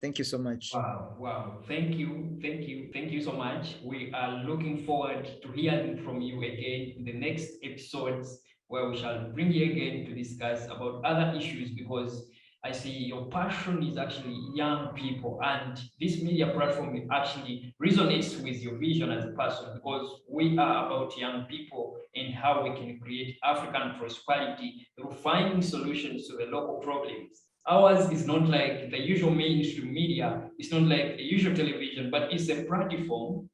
[SPEAKER 2] Thank you so much.
[SPEAKER 1] Wow, wow. Thank you so much. We are looking forward to hearing from you again in the next episodes where we shall bring you again to discuss about other issues because I see your passion is actually young people and this media platform actually resonates with your vision as a person because we are about young people and how we can create African prosperity through finding solutions to the local problems. Ours is not like the usual mainstream media, it's not like the usual television, but it's a platform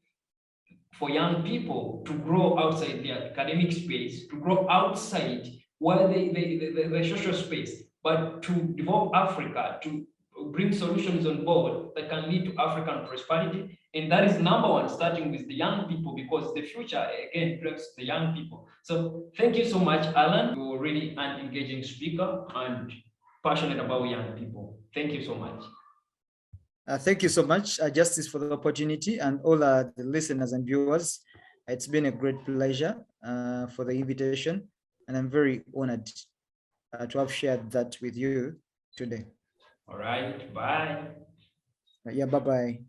[SPEAKER 1] for young people to grow outside their academic space, to grow outside where the social space, but to develop Africa, to bring solutions on board that can lead to African prosperity. And that is number one, starting with the young people, because the future, again, belongs to the young people. So thank you so much, Alan. You're really an engaging speaker and passionate about young people. Thank you so much.
[SPEAKER 2] Thank you so much, Justice, for the opportunity, and all the listeners and viewers. It's been a great pleasure for the invitation, and I'm very honored to have shared that with you today.
[SPEAKER 1] All right, bye.
[SPEAKER 2] Yeah, bye-bye.